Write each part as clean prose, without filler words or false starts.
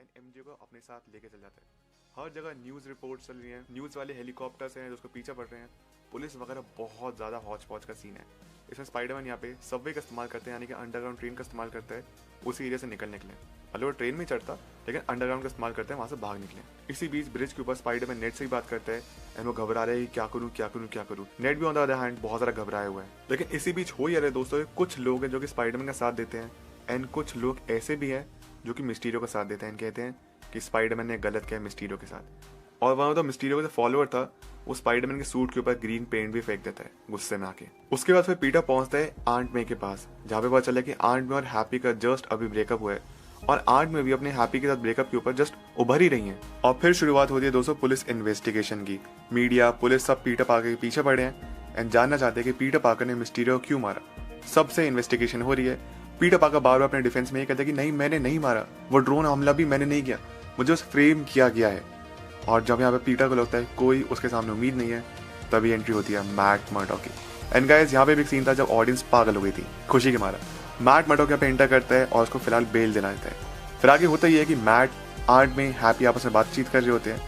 And MJ को अपने साथ लेके चल जाता है। हर जगह न्यूज़ रिपोर्ट चल रही हैं, न्यूज़ वाले हेलीकॉप्टर्स हैं जो उसको पीछे पड़ रहे हैं, पुलिस वगैरह, बहुत ज़्यादा हौच पौच का सीन है। इसमें स्पाइडरमैन यहाँ पे सबवे का इस्तेमाल करते हैं, यानी कि अंडरग्राउंड ट्रेन का इस्तेमाल करता है उसी एरिया से निकलने के लिए। मतलब वो ट्रेन में चढ़ता लेकिन अंडरग्राउंड का इस्तेमाल करते हैं वहाँ से भाग निकले। इसी बीच ब्रिज के ऊपर स्पाइडरमैन नेट से ही बात करता है एंड वो घबरा रहा है कि क्या करूँ क्या करूँ क्या करूँ। नेट भी ऑन द अदर हैंड बहुत ज़्यादा घबराया हुआ है। लेकिन इसी बीच हो ही रहे दोस्तों, कुछ लोग हैं जो कि स्पाइडरमैन का साथ देते हैं एंड कुछ लोग ऐसे भी हैं जो कि मिस्टीरियो का साथ देते हैं, कहते हैं कि स्पाइडरमैन ने गलत किया मिस्टीरियो के साथ। और वहाँ तो मिस्टीरियो का जो फॉलोअर था वो स्पाइडरमैन के सूट के ऊपर ग्रीन पेंट भी फेंक देता है गुस्से में आके। उसके बाद फिर पीटर पहुंचता है आंट मे के पास, जहाँ पे पता चला कि आंट मे और हैप्पी का जस्ट अभी ब्रेकअप हुआ है और आंट मे भी अपने हैप्पी के साथ ब्रेकअप के ऊपर जस्ट उभर ही रही हैं। और फिर शुरुआत होती है दोस्तों पुलिस इन्वेस्टिगेशन की। मीडिया, पुलिस सब पीटर पार्कर के पीछे पड़े हैं एंड जानना चाहते हैं कि पीटर पार्कर ने मिस्टीरियो क्यों मारा। सबसे इन्वेस्टिगेशन हो रही है। पीटर पार्कर बार बार अपने डिफेंस में ये कहते हैं कि नहीं मैंने नहीं मारा, वो ड्रोन हमला भी मैंने नहीं किया, मुझे उस फ्रेम किया गया है। और जब यहाँ पे पीटर को लगता है कोई उसके सामने उम्मीद नहीं है, तभी एंट्री होती है मैट मर्डॉक की। एंड गाइस यहाँ पे भी एक सीन था जब ऑडियंस पागल हो गई थी खुशी के मारा। मैट मर्डॉक यहाँ पे एंटर करता है और उसको फिलहाल बेल दिला देता है। फिर आगे होता ही है कि मैट आर्ट में हैप्पी आपस में बातचीत कर रहे होते हैं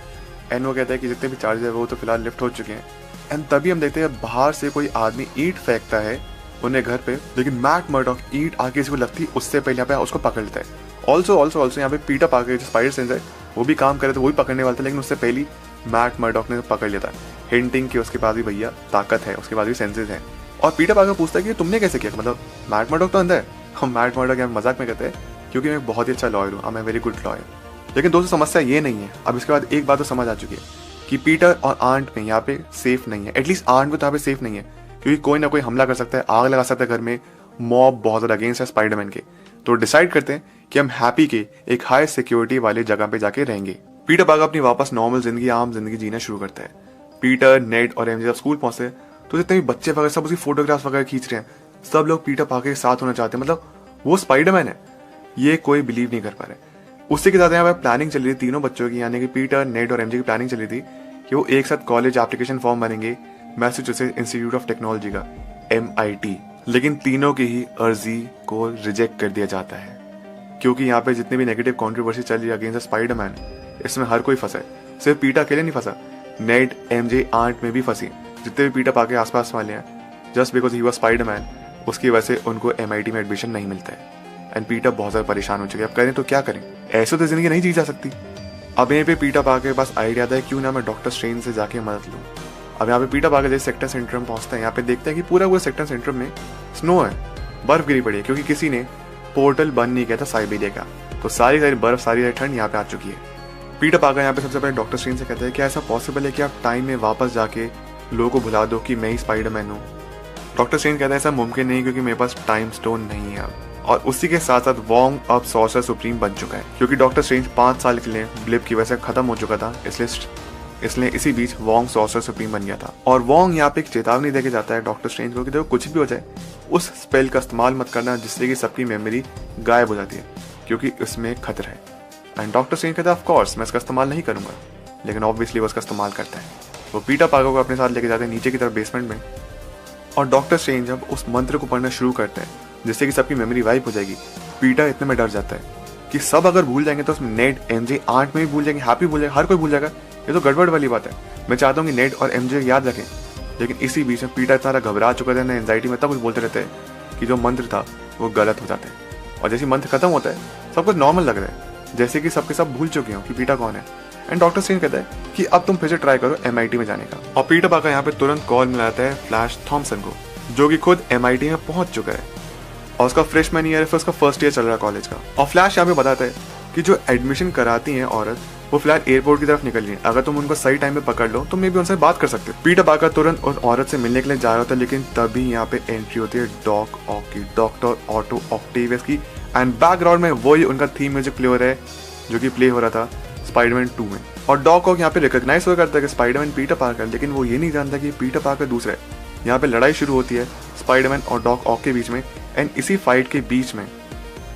एंड वो कहता है कि जितने भी चार्जेस है वो तो फिलहाल लिफ्ट हो चुके हैं। एंड तभी हम देखते हैं बाहर से कोई आदमी ईंट फेंकता है उन्हें घर पे, लेकिन मैट मर्डॉक ईंट आगे किसी को लगती उससे पहले यहाँ पे उसको पकड़ लेता है। ऑल्सो यहाँ पे पीटर पार्कर जो स्पाइडर सेंस है वो भी काम करे तो वो भी पकड़ने वाला था, लेकिन उससे पहले मैट मर्डॉक ने पकड़ लिया था, हिंटिंग कि उसके पास भी भैया ताकत है, उसके पास भी सेंसेस हैं। और पीटर पार्कर पूछता है कि तुमने कैसे किया, मतलब मैट मर्डॉक तो अंदर है। हम मैट मर्डॉक यहाँ मजाक में कहते हैं क्योंकि मैं बहुत ही अच्छा लॉयर हूँ, I am very good lawyer. लेकिन दोस्तों समस्या ये नहीं है, अब इसके बाद एक बात तो समझ आ चुकी है कि पीटर और आंट में यहाँ पे सेफ नहीं है। एटलीस्ट आंट में तो यहाँ पे सेफ नहीं है क्योंकि कोई ना कोई हमला कर सकता है, आग लगा सकता है घर में, मॉब बहुत ज़्यादा अगेंस्ट है स्पाइडरमैन के। तो डिसाइड करते हैं कि हम हैप्पी के एक हाई सिक्योरिटी वाली जगह पे जाके रहेंगे। पीटर पार्कर अपनी वापस नॉर्मल जिंदगी, आम जिंदगी जीना शुरू करता है। पीटर, नेड और एमजे जब स्कूल पहुंचते हैं तो जितने भी बच्चे वगैरह सब उसकी फोटोग्राफ्स वगैरह खींच रहे हैं, सब लोग पीटर पार्कर के साथ होना चाहते हैं, मतलब वो स्पाइडरमैन है, ये कोई बिलीव नहीं कर पा रहे। उसी के साथ यहाँ पर प्लानिंग चल रही थी तीनों बच्चों की, यानी कि पीटर, नेड और एमजे की प्लानिंग चल रही थी कि वो एक साथ कॉलेज एप्लीकेशन फॉर्म भरेंगे मैसाचुसेट्स इंस्टीट्यूट ऑफ टेक्नोलॉजी का, MIT। लेकिन तीनों की ही अर्जी को रिजेक्ट कर दिया जाता है क्योंकि यहाँ पे जितनी भी नेगेटिव कंट्रोवर्सी चल रही है अगेंस्ट स्पाइडरमैन, इसमें हर कोई फंसा है, सिर्फ पीटर अकेले नहीं फंसा, नेड, एमजे, आंट में भी फंसी। जितने भी पीटर पार्कर आसपास वाले हैं, just because he was Spiderman, उसकी वजह से उनको MIT में एडमिशन नहीं मिलता है। एंड पीटर बहुत ज़्यादा परेशान हो चुके हैं, अब करें तो क्या करें, ऐसे तो जिंदगी नहीं जी जा सकती। अब यहीं पे पीटर पार्कर के पास आइडिया आता है क्यों ना मैं डॉक्टर स्ट्रेंज से जाके मदद लूँ। अब यहाँ पे पीटर पार्कर जैसे सेक्टर सेंटर में पहुंचते हैं, यहाँ पे देखते हैं कि पूरा सेक्टर सेंटर में स्नो है, बर्फ गिरी पड़ी है क्योंकि किसी ने पोर्टल बंद नहीं किया था साइबेरिया का, तो सारी बर्फ, सारी ठंड यहाँ पे आ चुकी है। पीटर पार्कर यहाँ पे सबसे पहले डॉक्टर स्ट्रेंज से कहते हैं क्या ऐसा पॉसिबल है कि आप टाइम में वापस जाके लोगों को भुला दो कि मैं ही स्पाइडरमैन हूँ। डॉक्टर स्ट्रेंज कहता है ऐसा मुमकिन नहीं क्योंकि मेरे पास टाइम स्टोन नहीं है अब। और उसी के साथ साथ वोंग अब सॉर्सर सुप्रीम बन चुका है क्योंकि डॉक्टर स्ट्रेंज 5 साल के लिए ब्लिप की वजह से खत्म हो चुका था, इसलिए इसी बीच वोंग सॉर्सर सुप्रीम बन गया था। और वोंग यहाँ पे एक चेतावनी देके जाता है डॉक्टर स्ट्रेंज को कि देखो कुछ भी हो जाए उस स्पेल का इस्तेमाल मत करना जिससे कि सबकी मेमोरी गायब हो जाती है क्योंकि उसमें खतरा है। एंड डॉक्टर स्ट्रेंज कहता है ऑफ कोर्स मैं इसका इस्तेमाल नहीं करूंगा, लेकिन ऑब्वियसली वो इसका इस्तेमाल करता है। वो पीटर पार्कर को अपने साथ लेके जाते हैं नीचे की तरफ बेसमेंट में, और डॉक्टर स्ट्रेंज जब उस मंत्र को पढ़ना शुरू करते हैं जिससे कि सबकी मेमोरी वाइप हो जाएगी, पीटर इतने में डर जाता है कि सब अगर भूल जाएंगे तो उसमें नेड, एमजे, आंट में भी भूल जाएंगे, हैप्पी भूल जाएगा, हर कोई भूल जाएगा, ये तो गड़बड़ वाली बात है। मैं चाहता हूँ कि नेड और एमजे याद रखें, लेकिन इसी बीच में पीटर इतना घबरा चुका था ना, एंजाइटी में तब कुछ बोलते रहते हैं कि जो मंत्र था वो गलत हो जाता है। और जैसे मंत्र खत्म होता है सब कुछ नॉर्मल लग रहा है, जैसे कि सबके सब भूल चुके हो कि पीटर कौन है। एंड डॉक्टर स्ट्रेंज कहता है कि अब तुम फिर से ट्राई करो MIT में जाने का। और पीटर पार्कर यहाँ पे तुरंत कॉल मिलाता है फ्लैश थॉमसन को, जो कि खुद MIT में पहुंच चुका है और उसका फ्रेशमैन ईयर है, फिर उसका फर्स्ट ईयर चल रहा है कॉलेज का। और फ्लैश यहाँ पे बताता है कि जो एडमिशन कराती हैं औरत, वो फिलहाल एयरपोर्ट की तरफ निकल रही है, अगर तुम उनको सही टाइम पे पकड़ लो तो मे भी उनसे बात कर सकते हो। पीटर पार्कर तुरंत उस औरत से मिलने के लिए जा रहा होता है, लेकिन तभी यहाँ पे एंट्री होती है डॉक ऑक की, डॉक्टर ऑटो ऑक्टेवियस की। एंड बैकग्राउंड में वही उनका थीम म्यूजिक प्ले हो रहा है जो कि प्ले हो रहा था स्पाइडरमैन 2 में। और डॉक ऑक यहाँ पे रिकॉग्नाइज हो करता है कि स्पाइडरमैन पीटर पार्कर, लेकिन वो ये नहीं जानता कि पीटर पार्कर दूसरा है। यहाँ पे लड़ाई शुरू होती है स्पाइडरमैन और डॉक ऑक के बीच में। एंड इसी फाइट के बीच में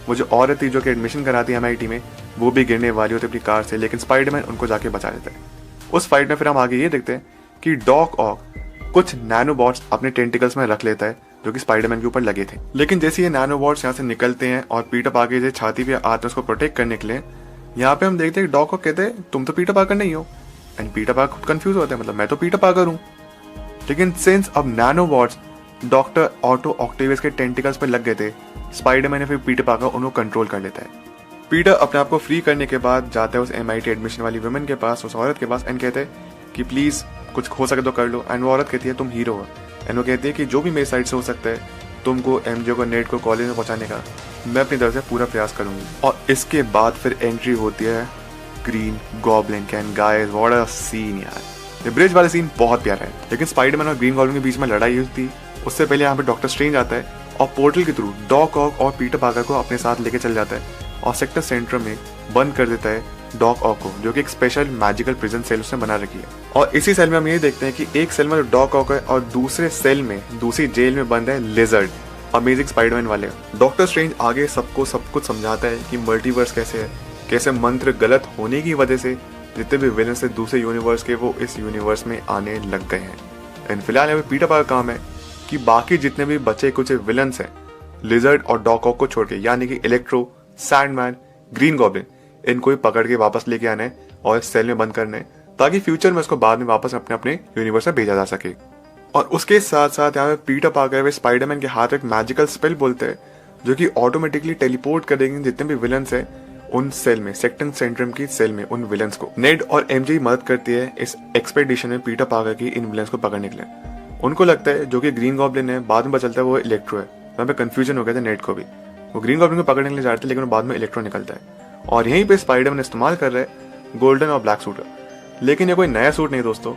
वो जो औरत थी जो कि एडमिशन कराती है MIT में, वो भी गिरने वाली होती है अपनी कार से, लेकिन स्पाइडरमैन उनको जाके बचा लेता है। उस फाइट में फिर हम आगे ये देखते हैं कि डॉक ऑक कुछ नैनोबॉट्स अपने टेंटिकल्स में रख लेता है जो कि स्पाइडरमैन के ऊपर लगे थे। लेकिन जैसे ये नैनोबॉट्स यहाँ से निकलते हैं और पीटर पार्कर से छाती पे आते हैं उसको प्रोटेक्ट करने के लिए, यहाँ पे हम देखते हैं डॉक को कहते हैं तुम तो पीटर पार्कर नहीं हो, एंड पीटर पार्कर खुद कंफ्यूज होता है, मतलब मैं तो पीटर पार्कर हूँ। लेकिन सिंस अब नैनोबॉट्स डॉक्टर ऑटो ऑक्टेवियस के टेंटिकल्स पे लग गए थे, स्पाइडरमैन ने फिर पीटर पार्कर उनको कंट्रोल कर लेता है। पीटर अपने आप को फ्री करने के बाद जाता है उस MIT एडमिशन वाली वुमेन के पास, उस औरत के पास, एंड कहते हैं कि प्लीज कुछ हो सके तो कर लो। एंड वो औरत कहती है तुम हीरो हो, एंड वो कहती है कि जो भी मेरी साइड से हो सकता है तुमको MJ को नेट को कॉलेज में पहुंचाने का मैं अपनी तरफ से पूरा प्रयास करूंगी। और इसके बाद फिर एंट्री होती है ग्रीन गॉब्लिन के, and guys what a scene यार, ये ब्रिज वाला सीन बहुत प्यारा है। लेकिन स्पाइडरमैन और ग्रीन गॉब्लिन के बीच में लड़ाई हुई थी, उससे पहले यहाँ पे डॉक्टर स्ट्रेंज आता है और पोर्टल के थ्रू डॉक ऑक और पीटर पार्कर को अपने साथ लेके चल जाता है और सेक्टर सेंटर में बंद कर देता है डॉक ऑक को, जो कि एक स्पेशल मैजिकल प्रिजन सेल उसने बना रखी है। और इसी सेल में हम ये देखते हैं कि एक सेल में डॉक ऑक है और दूसरे सेल में दूसरी जेल में बंद है लिजर्ड, अमेजिंग स्पाइडरमैन वाले। डॉक्टर स्ट्रेंज आगे सबको सब कुछ समझाता है कि मल्टीवर्स कैसे है, कैसे मंत्र गलत होने की वजह से जितने भी विलन से दूसरे यूनिवर्स के वो इस यूनिवर्स में आने लग गए हैं। एंड फिलहाल यहाँ पे पीटर पार्कर काम है कि बाकी जितने भी बचे कुछ विलन्स हैं लिजर्ड और डॉक ऑक को छोड़ के, यानी कि इलेक्ट्रो, सैंडमैन, ग्रीन गॉब्लिन, इनको ही पकड़ के वापस लेके आना है और इस सेल में बंद करना है, ताकि फ्यूचर में उसको बाद में वापस अपने अपने यूनिवर्स में भेजा जा सके। और उसके साथ साथ यहाँ पे पीटर पार्कर वे स्पाइडरमैन के हाथ में एक मैजिकल स्पेल बोलते हैं जो कि ऑटोमेटिकली टेलीपोर्ट कर देंगे जितने भी विलन्स हैं उन सेल में, सेक्टर सेंट्रम की सेल में, उन विलन्स को। नेड और MJ मदद करती है इस एक्सपेडिशन में पीटर पार्कर की इन विलन्स को पकड़ने के लिए। उनको लगता है जो कि ग्रीन गॉब्लिन है, बाद में पता चलता है वो इलेक्ट्रो है। वहाँ पे कंफ्यूजन हो गया था नेड को भी, वो ग्रीन गॉब्लिन को पकड़ने के लिए जाते हैं लेकिन बाद में इलेक्ट्रो निकलता है। और यहीं पे स्पाइडरमैन इस्तेमाल कर रहे हैं गोल्डन और ब्लैक सूट, लेकिन ये कोई नया सूट नहीं दोस्तों,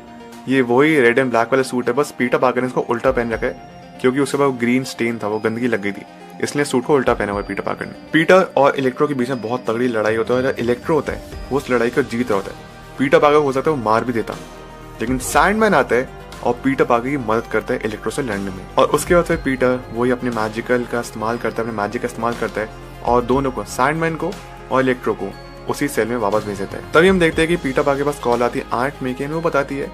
ये वही रेड एंड ब्लैक वाला सूट है, बस पीटर पार्कर ने इसको उल्टा पहन रखा है क्योंकि उसके बाद ग्रीन स्टेन था, वो गंदगी लग गई थी, इसलिए सूट को उल्टा पहना हुआ पीटर पार्कर ने। पीटर और इलेक्ट्रो के बीच में बहुत तगड़ी लड़ाई होता है, और इलेक्ट्रो होता है वो उस लड़ाई को जीत रहा होता है। पीटर पार्कर हो सकता है वो मार भी देता, लेकिन सैंडमैन आता है और पीटर पार्कर की मदद करता है इलेक्ट्रो से लड़ने में। और उसके बाद फिर पीटर वही अपने मैजिकल का इस्तेमाल करता है, अपने मैजिक का इस्तेमाल करता है और दोनों को, सैंडमैन को और इलेक्ट्रो को, उसी सेल में वापस भेज देता है। तभी हम देखते हैं कि पीटर पार्कर के पास कॉल आती है आंट मे की, वो बताती है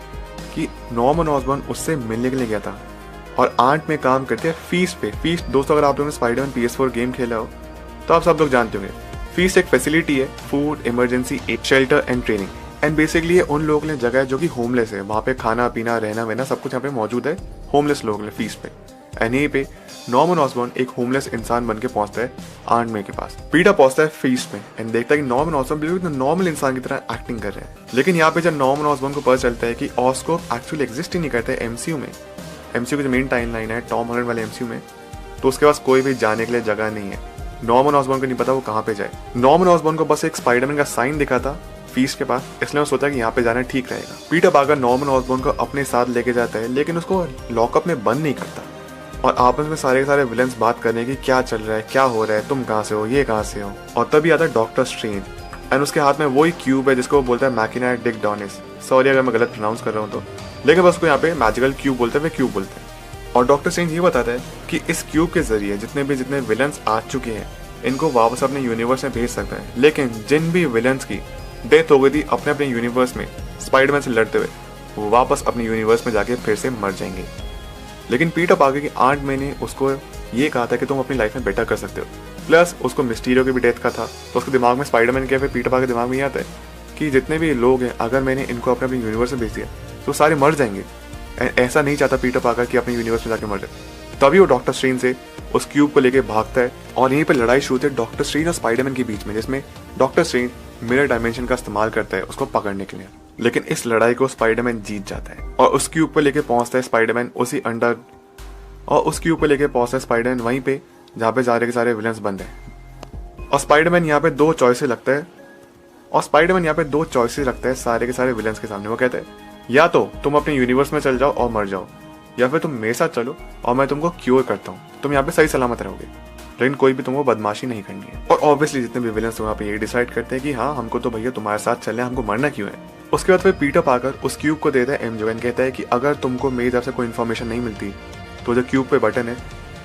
कि नॉर्मन ऑसबॉर्न उससे मिलने के लिए गया था और आंट में काम करते हैं फीस्ट पे। फीस्ट दोस्तों अगर आप लोगों ने स्पाइडरमैन PS4 गेम खेला हो तो आप सब लोग जानते होंगे, फीस्ट एक फैसिलिटी है, food, emergency, shelter and training, and basically ये उन लोगों के लिए जगह है जो कि होमलेस है, वहाँ पे खाना पीना रहना वहना सब कुछ यहाँ पे मौजूद है होमलेस लोगों के लिए फीस्ट पे। एंड यहीं पे नॉर्मन ऑसबॉर्न एक होमलेस इंसान बन के पहुंचता है आंट मे के पास। पीटर पहुंचता है फीस्ट में एंड देखता है कि नॉर्मन ऑसबॉर्न बिल्कुल नॉर्मल इंसान की तरह एक्टिंग कर रहे हैं। लेकिन यहाँ पे जब नॉर्मन ऑसबॉर्न को पता चलता है कि ऑस्कोप एक्चुअली एग्जिस्ट ही नहीं करता है MCU में, MCU की जो मेन टाइम लाइन है टॉम हॉलैंड वाले MCU में, तो उसके पास कोई भी जाने के लिए जगह नहीं है। नॉर्मन ऑसबॉर्न को नहीं पता वो कहाँ पे जाए। नॉर्मन ऑसबॉर्न को बस एक स्पाइडरमैन का साइन दिखा था फीस्ट के पास, इसलिए वो सोचा कि यहाँ पे जाना ठीक रहेगा। पीटर पार्कर नॉर्मन ऑसबॉर्न को अपने साथ लेके जाता है लेकिन उसको लॉकअप में बंद नहीं करता और आपस में सारे के सारे विलन्स बात करने की क्या चल रहा है, क्या हो रहा है, तुम कहाँ से हो, ये कहाँ से हो। और तभी आता है डॉक्टर स्ट्रेंज एंड उसके हाथ में वही क्यूब है जिसको वो बोलता है मैकिना डिक डॉनिस, सॉरी अगर मैं गलत प्रोनाउंस कर रहा हूँ तो, लेकिन बस उसको यहाँ पे मैजिकल क्यूब बोलते हैं, वे क्यूब बोलते हैं। और डॉक्टर स्ट्रेंज ये बताता है कि इस क्यूब के जरिए जितने विलन्स आ चुके हैं इनको वापस अपने यूनिवर्स में भेज सकता है, लेकिन जिन भी विलन्स की डेथ हो गई थी अपने अपने यूनिवर्स में स्पाइडरमैन से लड़ते हुए, वो वापस अपने यूनिवर्स में जाके फिर से मर जाएंगे। लेकिन पीटर पार्कर की आंट मे ने उसको ये कहा था कि तुम अपनी लाइफ में बेटर कर सकते हो, प्लस उसको मिस्टीरियो की भी डेथ का था, तो उसके दिमाग में स्पाइडरमैन के फिर पीटर पार्कर के दिमाग में ये आता है कि जितने भी लोग हैं अगर मैंने इनको अपने अपने यूनिवर्स में भेज दिया तो सारे मर जाएंगे। ऐसा नहीं चाहता पीटर पार्कर कि अपने यूनिवर्स में जाके मर जाए। तभी वो डॉक्टर स्ट्रेंज से उस क्यूब को लेके भागता है और यहीं पर लड़ाई शुरू होती है डॉक्टर स्ट्रेंज और स्पाइडरमैन के बीच में, जिसमें डॉक्टर स्ट्रेंज मिरर डायमेंशन का इस्तेमाल करता है उसको पकड़ने के लिए। लेकिन इस लड़ाई को स्पाइडरमैन जीत जाता है और उस क्यूब पर लेके पहुंचता है स्पाइडरमैन उसी अंडर, और उस क्यूब पर लेके पहुंचता है स्पाइडरमैन वहीं पे जहाँ पे सारे के सारे विलन्स बंद हैं। और स्पाइडरमैन यहाँ पे दो चॉइसेस लगता है सारे के सारे विलन्स के सामने। वो कहते हैं या तो तुम अपने यूनिवर्स में चल जाओ और मर जाओ, या फिर तुम मेरे साथ चलो और मैं तुमको क्योर करता हूँ, तुम यहाँ पे सही सलामत रहोगे, लेकिन कोई भी तुमको बदमाशी नहीं करनी है। और ऑब्वियसली जितने भी विलन्स वहाँ पे ये डिसाइड करते हैं कि हाँ हमको तो भैया तुम्हारे साथ चलना है, हमको मरना क्यों है। उसके बाद फिर पीटर पार्कर उस क्यूब को देता है MJ, कहता है कि अगर तुमको मेरी तरफ से कोई इन्फॉर्मेशन नहीं मिलती तो जो क्यूब पे बटन है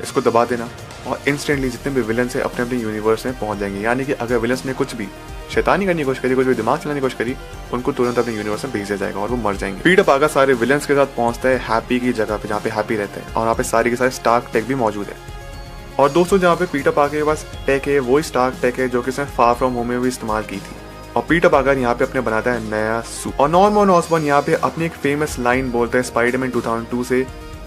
इसको दबा देना और इंस्टेंटली जितने भी विलन्स है अपने अपने यूनिवर्स में पहुंच जाएंगे। यानी कि अगर विलन्स ने कुछ भी शैतानी करने की कोशिश करी, कुछ भी दिमाग चलाने की कोशिश करी, उनको तुरंत अपने यूनिवर्स में भेज दिया जाएगा और वो मर जाएंगे। पीटर पार्कर सारे विलन्स के साथ पहुंचता है हैप्पी की जगह पे जहाँ पे हैप्पी रहता है और वहाँ पे सारे के सारे स्टार्क टेक भी मौजूद है। और दोस्तों जहाँ पे पीटर पार्कर के पास टेक है वही स्टार्क टेक है जो कि उसने फार फ्रॉम होम में भी इस्तेमाल की थी। और पीटर पार्कर यहाँ पे अपने बनाता है नया सूट। और नॉर्मन ऑसबॉर्न यहाँ पे अपनी एक फेमस लाइन बोलते हैं स्पाइडरमैन 2002 से,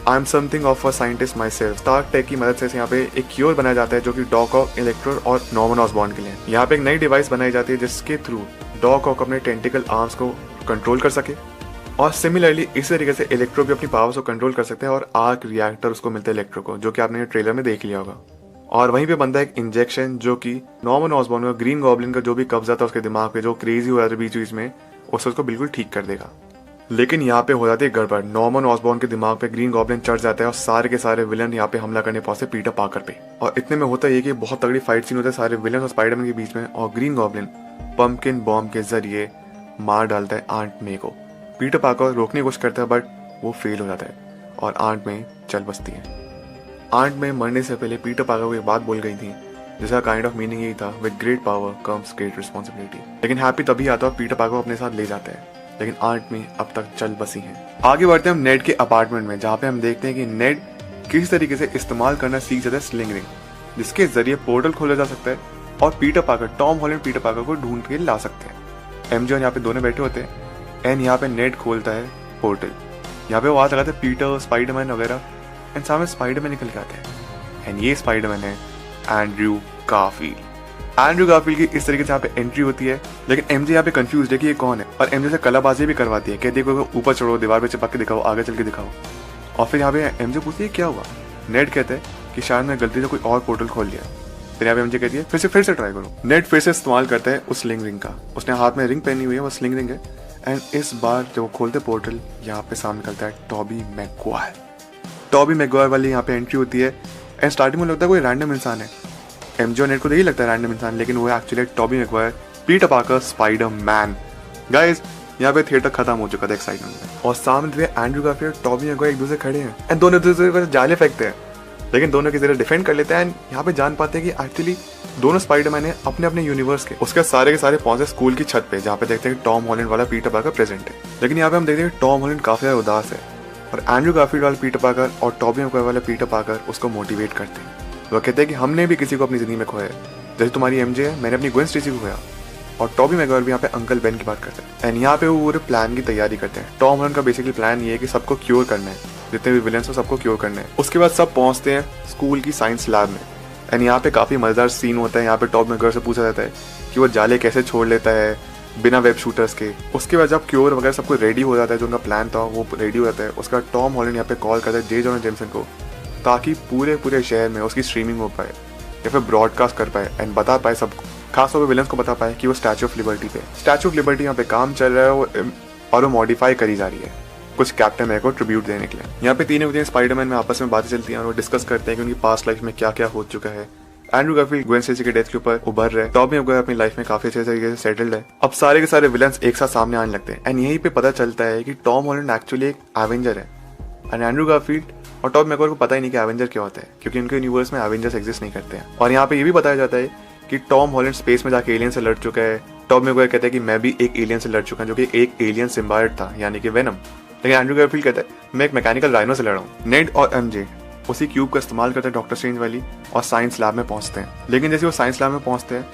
I am something of a scientist myself. Stark Tech की मदद से यहाँ पे एक क्योर बनाया जाता है जो कि डॉक ऑक, इलेक्ट्रो और नॉर्मन ऑसबॉर्न के लिए। यहाँ पे एक नई डिवाइस बनाई जाती है जिसके थ्रू डॉक ऑक अपने टेंटिकल आर्म्स को कंट्रोल कर सके, और सिमिलरली इस तरीके से इलेक्ट्रो भी अपनी पावर्स को कंट्रोल कर सकते हैं। और आर्क रिएक्टर उसको मिलता है इलेक्ट्रो को, जो कि आपने ट्रेलर में देख लिया होगा। और वहीं पे बनता है एक इंजेक्शन जो कि नॉर्मन ऑसबॉर्न का ग्रीन गॉब्लिन का जो भी कब्जा था उसके दिमाग पे, जो क्रेजी हो रहा था बीच बीच में, उसको बिल्कुल ठीक कर देगा। लेकिन यहाँ पे हो जाती है गड़बड़। नॉर्मन ऑसबॉर्न के दिमाग पे ग्रीन गॉब्लिन चढ़ जाता है और सारे के सारे विलन यहाँ पे हमला करने पहुंचते पीटर पार्कर पे। और इतने में होता है कि बहुत तगड़ी फाइट सीन होता है सारे विलन और स्पाइडरमैन के बीच में, और ग्रीन गॉब्लिन पंपकिन बॉम्ब के जरिए मार डालता है आंट मे को। पीटर पार्कर रोकने की कोशिश करता है बट वो फेल हो जाता है और आंट मे चल बसती है। आंट मे मरने से पहले पीटर पार्कर को एक बात बोल गई थी जिसका काइंड ऑफ मीनिंग यही था, with great power comes great responsibility. लेकिन हैप्पी तभी आता है पीटर पार्कर अपने साथ ले जाता है, लेकिन आंट मे अब तक चल बसी है। आगे बढ़ते हैं हम नेड के अपार्टमेंट में, जहाँ पे हम देखते हैं कि नेड किस तरीके से इस्तेमाल करना सीख जाता है स्लिंग रिंग, जिसके जरिए पोर्टल खोला जा सकता है और Peter Parker, Tom Holland Peter Parker को ढूंढ के ला सकते हैं। एमजे यहाँ पे दोनों बैठे होते हैं एंड यहाँ पे नेड खोलता है पोर्टल। यहाँ पे वो आवाज लगाता है पीटर, स्पाइडरमैन वगैरह, एंड सामने स्पाइडरमैन निकल के आते हैं। एंड ये स्पाइडरमैन है एंड्रयू गारफील्ड। एंड्रयू गारफील्ड की इस तरीके से यहाँ पे एंट्री होती है, लेकिन एमजे यहाँ पे कंफ्यूज है कि ये कौन है, और एमजे से कलाबाजी भी करवाती है, कहती है ऊपर चढ़ो, दीवार पे चिपक के दिखाओ, आगे चल के दिखाओ। और फिर यहाँ पे एमजे पूछती है क्या हुआ। नेड कहते हैं कि शायद मैं गलती से कोई और पोर्टल खोल लिया। फिर यहाँ पे एमजे कहती है फिर से ट्राई करो। नेड फिर से इस्तेमाल करता है उस स्लिंग रिंग का, उसने हाथ में रिंग पहनी हुई है, वो स्लिंग रिंग है। एंड इस बार जब वो खोलते पोर्टल, यहाँ पे सामने निकलता है टॉबी मैगवायर। टॉबी मैगवायर वाली यहाँ पे एंट्री होती है एंड स्टार्टिंग में लगता है कोई रैंडम इंसान है। एमजे और नेड को यही लगता है रैंडम इंसान, लेकिन वो actually Toby Maguire, Peter Parker, Spiderman. Guys यहाँ पे थिएटर खत्म हो चुका था एक्साइटमेंट में, और सामने एंड्रयू गारफील्ड, टॉबी मैगवायर एक दूसरे खड़े हैं एंड दोनों दूसरे को जाले फेंकते हैं, लेकिन दोनों की जरिए डिफेंड कर लेते हैं। एंड यहाँ पे जान पाते हैं कि एक्चुअली दोनों स्पाइडरमैन है अपने अपने यूनिवर्स के। उसके सारे पहुंचे स्कूल की छत पे, जहाँ पे देखते हैं कि टॉम हॉलैंड वाला पीटर पार्कर प्रेजेंट है। लेकिन यहाँ पे हम देखते हैं कि टॉम हॉलैंड काफी ज्यादा उदास है, और एंड्रयू गारफील्ड वाला पीटर पार्कर और टॉबी मैगवायर वाला पीटर पार्कर उसको मोटिवेट करते हैं। वो कहते हैं कि हमने भी किसी को अपनी जिंदगी में खोया है, जैसे तुम्हारी एमजे है, मैंने अपनी ग्वेन स्टेसी को खोया। और टॉबी मैगवायर भी यहाँ पे अंकल बेन की बात करते हैं एंड यहाँ पे वो पूरे प्लान की तैयारी करते हैं। टॉम हॉलैंड का बेसिकली प्लान ये है कि सबको क्योर करना है, जितने भी विलेंस हो सबको क्योर करना है। उसके बाद सब पहुंचते हैं स्कूल की साइंस लैब में एंड यहाँ पे काफी मजेदार सीन होता है। यहाँ पे टॉम मैगवायर से पूछा जाता है कि वो जाले कैसे छोड़ लेता है बिना वेब शूटर्स के। उसके बाद जब क्योर वगैरह सब कुछ रेडी हो जाता है, जो उनका प्लान था वो रेडी हो जाता है, उसका टॉम हॉलैंड यहाँ पे कॉल करता है जे जॉना जेमसन को, ताकि पूरे शहर में उसकी स्ट्रीमिंग हो पाए या फिर ब्रॉडकास्ट कर पाए एंड बता पाए सबको, खासतौर पर विलेंस को बता पाए कि वो स्टैचू ऑफ लिबर्टी पे, स्टैचू ऑफ लिबर्टी यहाँ पे काम चल रहा है और वो मॉडिफाई करी जा रही है कुछ कैप्टन अमेरिका को ट्रिब्यूट देने के लिए। यहाँ पे तीनों स्पाइडरमैन में आपस में बातें चलती हैं और वो डिस्कस करते हैं कि उनकी पास्ट लाइफ में क्या क्या हो चुका है। एंड्रयू गारफील्ड ग्वेन स्टेसी के डेथ के ऊपर उभर रहे, टॉबी मैगवायर अपनी लाइफ में काफी अच्छे तरीके से सेटल्ड है। अब सारे के सारे विलेंस एक साथ सामने आने लगते हैं एंड यहीं पे पता चलता है कि टॉम हॉलैंड एक्चुअली एक एवेंजर है एंड एंड्रयू गारफील्ड और टॉबी मैगवायर को पता ही नहीं कि एवेंजर क्या होता है, क्योंकि उनके यूनिवर्स में एवेंजर्स एग्जिस्ट नहीं करते हैं। और यहाँ पे ये भी बताया जाता है कि टॉम हॉलैंड स्पेस में जाके एलियन से लड़ चुका है। टॉबी मैगवायर कहता है कि मैं भी एक एलियन से लड़ चुका हूं, जो कि एक एलियन सिम्बायोट था, यानी कि वेनम। लेकिन एंड्रयू गारफील्ड कहता है मैं एक मैकेनिकल राइनो से लड़ा हूं। नेड और एमजे उसी क्यूब का इस्तेमाल करते हैं डॉक्टर स्ट्रेंज वाली और साइंस लैब में पहुंचते हैं। लेकिन जैसे वो साइंस लैब में पहुंचते हैं,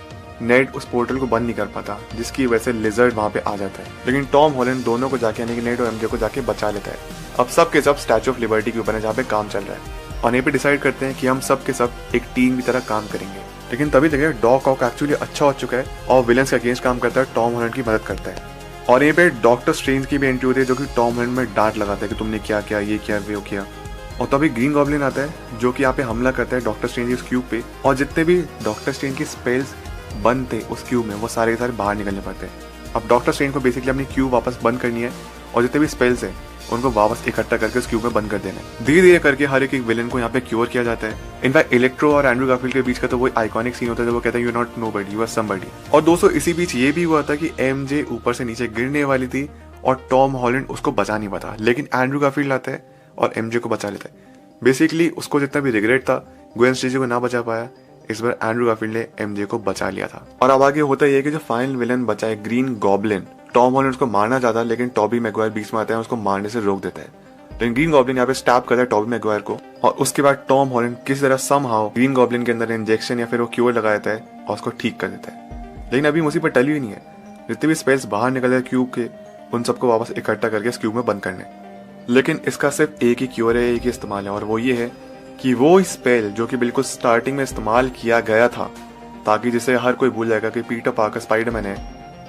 नेड उस पोर्टल को बंद नहीं कर पाता, जिसकी वजह से लिजर्ड वहां पे आ जाता है। लेकिन टॉम हॉलैंड दोनों को जाके, यानी कि नेड और एमजे को जाके बचा लेता है। अब सब के सब स्टैचू ऑफ लिबर्टी के ऊपर है, जहाँ पे काम चल रहा है, और यहीं पे डिसाइड करते हैं कि हम सब के सब एक टीम की तरह काम करेंगे। लेकिन तभी देखिए डॉक ऑक एक्चुअली अच्छा हो चुका है और विलेंस के अगेंस्ट काम करता है, टॉम हॉलैंड की मदद करता है। और यहीं पे डॉक्टर स्ट्रेंज की भी एंट्री होती है, जो कि टॉम हॉलैंड में डांट लगाता है कि तुमने क्या किया, ये किया, वो किया। और तभी ग्रीन गॉब्लिन आता है, जो कि यहाँ पे हमला करता है डॉक्टर स्ट्रेंज उस क्यूब पे, और जितने भी डॉक्टर स्ट्रेंज की स्पेल्स बंद थे उस क्यूब में, वो सारे के सारे बाहर निकलने पड़ते हैं। अब डॉक्टर स्ट्रेंज को बेसिकली अपनी क्यूब वापस बंद करनी है और जितने भी स्पेल्स है उनको वापस इकट्ठा करके उस क्यूब में बंद कर देना है। धीरे धीरे करके हर एक विलेन को यहाँ पे क्योर किया जाता है। इनफैक्ट इलेक्ट्रो और एंड्रयू गारफील्ड के बीच का तो वो आइकॉनिक सीन होता है, जब वो कहता है you not nobody, you are somebody. और दोस्तों इसी बीच ये भी हुआ था कि एमजे ऊपर से नीचे गिरने वाली थी और टॉम हॉलैंड उसको बचा नहीं पाता, लेकिन एंड्रयू गारफील्ड आता है और एमजे को बचा लेता है। बेसिकली उसको जितना भी रिग्रेट था ग्वेन स्टेसी को ना बचा पाया, इस बार एंड्रयू गारफील्ड ने एमजे को बचा लिया था। और अब आगे होता है कि जो फाइनल विलन बचा है ग्रीन गॉब्लिन, टॉम हॉलैंड उसको मारना चाहता है, लेकिन टॉबी मैगवायर बीच में आता है, उसको मारने से रोक देता है। लेकिन ग्रीन गॉब्लिन यहाँ पे स्टैप करता है टॉबी मैगवायर को, और उसके बाद टॉम हॉलैंड किसी तरह समहाउ ग्रीन गॉब्लिन के अंदर इंजेक्शन या फिर वो क्योर लगा देता है और उसको ठीक कर देता है। लेकिन अभी मुसीबत टली हुई नहीं है। जितने भी स्पेल्स बाहर निकल गए क्यूब के, उन सबको वापस इकट्ठा करके इस क्यूब में बंद करने। लेकिन इसका सिर्फ एक ही क्योर है, एक ही इस्तेमाल है, और वो ये है कि वो स्पेल जो कि बिल्कुल स्टार्टिंग में इस्तेमाल किया गया था ताकि जिसे हर कोई भूल जाएगा कि पीटर पार्कर स्पाइडरमैन है,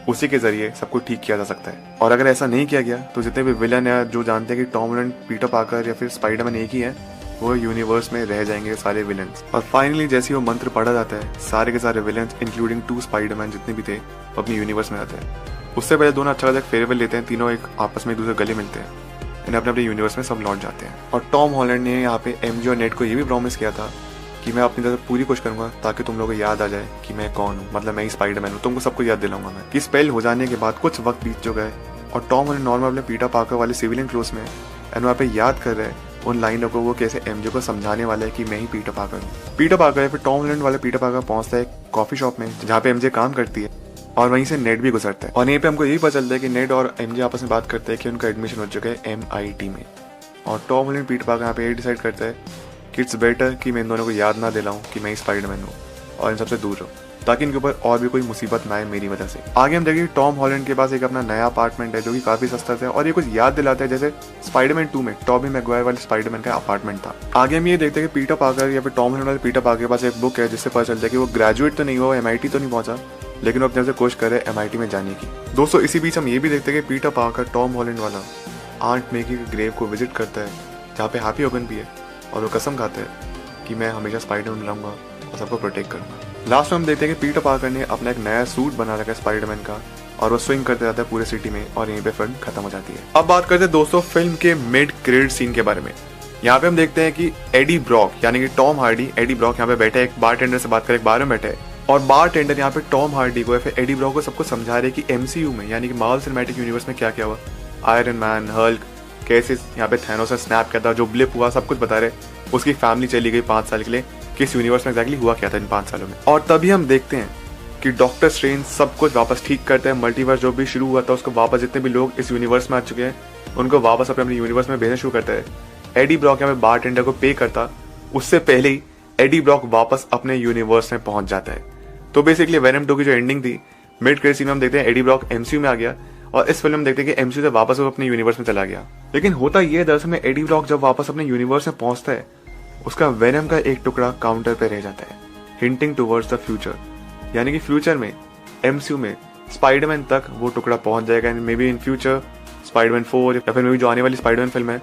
उसी के जरिए सब कुछ ठीक किया जा सकता है। और अगर ऐसा नहीं किया गया तो जितने भी विलन है जो जानते हैं कि टॉम हॉलैंड, पीटर पार्कर या फिर स्पाइडरमैन एक ही है, वो यूनिवर्स में रह जाएंगे सारे विलन्स। और फाइनली जैसे वो मंत्र पढ़ा जाता है, सारे के सारे विलन्स इंक्लूडिंग 2 स्पाइडरमैन जितने भी थे वो अपनी यूनिवर्स में आते हैं। उससे पहले दोनों अच्छा खासा फेयरवेल लेते हैं, तीनों एक आपस में एक दूसरे गले मिलते हैं, इन्हें अपने अपने यूनिवर्स में सब लौट जाते हैं। और टॉम हॉलैंड ने यहाँ पे एमजे और नेड को ये भी प्रॉमिस किया था कि मैं अपनी तरफ पूरी कोशिश करूंगा ताकि तुम लोगों को याद आ जाए कि मैं कौन हूँ, मतलब मैं ही स्पाइडरमैन हूँ। तुमको सबको याद दिलाऊंगा मैं। कि स्पेल हो जाने के बाद कुछ वक्त बीत जो गए और टॉम हॉलैंड नॉर्मल अपने पीटर पार्कर वाले सिविलियन क्लोज में एंड वहाँ पे याद कर रहे हैं उन लाइनों को, वो कैसे एमजे को समझाने वाला है कि मैं ही पीटर पार्कर हूँ। पीटर पार्कर फिर टॉम हॉलैंड वाले पीटर पार्कर पहुंचता है एक कॉफी शॉप में जहाँ पे एमजे काम करती है, और वहीं से नेड भी गुजरता है। और यहीं पे हमको यही पता चलता है कि नेड और एमजे आपस में बात करते हैं कि उनका एडमिशन हो चुका है MIT में। और टॉम हॉलैंड पीटर पार्कर यहाँ पे ये डिसाइड करता है कि इट्स बेटर कि मैं इन दोनों को याद ना दिलाऊं कि मैं ही स्पाइडरमैन हूँ और इन सबसे दूर रहूं, ताकि इनके ऊपर और भी कोई मुसीबत ना आए मेरी वजह से। आगे हम देखेंगे टॉम हॉलैंड के पास एक अपना नया अपार्टमेंट है जो कि काफी सस्ता है और ये कुछ याद दिलाता है जैसे स्पाइडरमैन 2 में टॉबी मैगवायर वाले स्पाइडरमैन का अपार्टमेंट था। आगे हम ये देखते हैं कि पीटर पार्कर या फिर टॉम हॉलैंड वाले पीटर पार्कर के पास एक बुक है जिससे पता चलता है कि वो ग्रेजुएट तो नहीं हुआ, MIT तो नहीं पहुंचा, लेकिन वो अपने से कोशिश कर रहे हैं MIT में जाने की। दोस्तों इसी बीच हम ये भी देखते हैं कि पीटर पार्कर टॉम हॉलैंड वाला आंट मे की ग्रेव को विजिट करता है जहाँ पे हैप्पी होगन भी है, और वो कसम खाता है कि मैं हमेशा स्पाइडरमैन रहूंगा और सबको प्रोटेक्ट करूंगा। लास्ट में हम देखते हैं कि पीटर पार्कर ने अपना एक नया सूट बना रखा है स्पाइडरमैन का, और वो स्विंग करते जाता है पूरे सिटी में, और यहीं पे फिल्म खत्म हो जाती है। अब बात करते हैं दोस्तों फिल्म के मिड क्रेडिट सीन के बारे में। यहाँ पे हम देखते हैं कि एडी ब्रॉक यानी कि टॉम हार्डी, एडी ब्रॉक यहाँ पे बैठे एक बारटेंडर से बात कर एक बार में बैठे, और बारटेंडर यहाँ पे टॉम हार्डी को या फिर एडी ब्रॉक को सबको समझा रहे कि MCU में यानी कि मार्वल सिनेमैटिक यूनिवर्स में क्या क्या हुआ, आयरन मैन, हल्क, कैसे यहाँ पे थैनोस ने स्नैप किया था, जो ब्लिप हुआ, सब कुछ बता रहे। उसकी फैमिली चली गई 5 साल के लिए, किस यूनिवर्स में एग्जैक्टली हुआ क्या था इन 5 सालों में। और तभी हम देखते हैं कि डॉक्टर स्ट्रेंज सब कुछ वापस ठीक करते हैं। मल्टीवर्स जो भी शुरू हुआ था उसको वापस, जितने भी लोग इस यूनिवर्स में आ चुके हैं उनको वापस अपने अपने यूनिवर्स में भेजना शुरू करता है। एडी ब्रॉक यहाँ पे बारटेंडर को पे करता, उससे पहले ही एडी ब्रॉक वापस अपने यूनिवर्स में पहुंच जाता है। तो बेसिकली वेनम 2 की जो एंडिंग थी मिड क्रेडिट सीन में हम देखते हैं एडी ब्रॉक MCU में आ गया, और इस फिल्म में देखते हैं कि MCU से वापस वो अपने यूनिवर्स में चला गया। लेकिन होता ये दरअसल में एडी ब्रॉक जब वापस अपने यूनिवर्स में पहुंचता है, उसका वेनम का एक टुकड़ा काउंटर पे रह जाता है, हिंटिंग टुवर्ड्स द फ्यूचर, यानी कि फ्यूचर में MCU में स्पाइडरमैन तक वो टुकड़ा पहुंच जाएगा। And may be in future Spiderman 4 या फिर मे बी जो आने वाली स्पाइडरमैन फिल्म है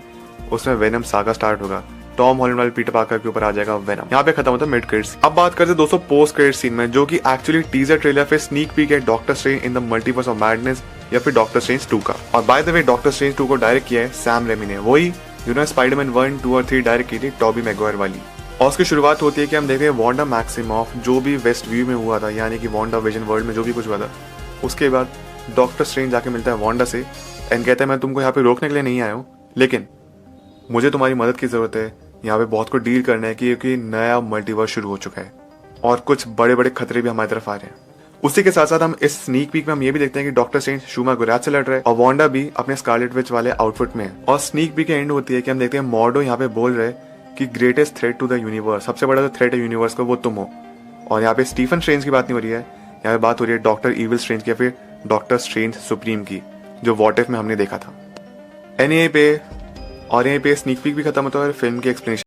उसमें वेनम सागा स्टार्ट होगा, टॉम हॉलैंड वाले पीटर पार्कर के ऊपर आ जाएगा वेनम। यहाँ पे खत्म होता है मिड क्रेडिट्स। अब बात करते हैं दोस्तों पोस्ट क्रेडिट सीन में, जो कि एक्चुअली टीजर ट्रेलर फिर स्नीक पीक है doctor strange in the multiverse of madness या फिर डॉक्टर स्ट्रेंज 2 का। और by the way doctor strange 2 को डायरेक्ट किया है सैम रेमी ने, वही जिन्होंने स्पाइडरमैन 1, 2 और 3 डायरेक्ट की थी टॉबी मैगवायर वाली। और उसकी शुरुआत होती है कि हम देखते हैं वांडा मैक्सिमॉफ जो भी वेस्ट व्यू में हुआ था, यानी कि वांडा विजन वर्ल्ड में जो भी कुछ हुआ था, उसके बाद डॉक्टर स्ट्रेंज जाके मिलता है वांडा से एंड कहता है मैं तुमको यहाँ पे रोकने के लिए नहीं आया हूँ, लेकिन मुझे तुम्हारी मदद की जरूरत है, यहाँ पे बहुत कुछ डील करना है क्योंकि नया मल्टीवर्स शुरू हो चुका है और कुछ बड़े बड़े खतरे भी हमारी तरफ आ रहे हैं। उसी के साथ साथ हम इस स्नीक पीक में हम ये भी देखते हैं कि डॉक्टर स्ट्रेंज शूमा गुरात से लड़ रहे हैं और वांडा भी अपने स्कारलेट विच वाले आउटफिट में है। और स्नीक पीक के एंड होती है कि हम देखते हैं मॉर्डो यहाँ पे बोल रहे कि greatest threat to the universe, सबसे बड़ा जो थ्रेट है यूनिवर्स का वो तुम हो। और यहाँ पे स्टीफन स्ट्रेंज की बात नहीं हो रही है, यहाँ पे बात हो रही है डॉक्टर इविल स्ट्रेंज की या फिर डॉक्टर स्ट्रेंज सुप्रीम की, जो वॉट इफ में हमने देखा था। यहीं पे स्नीक पीक भी खत्म होता है और फिल्म की एक्सप्लेनेशन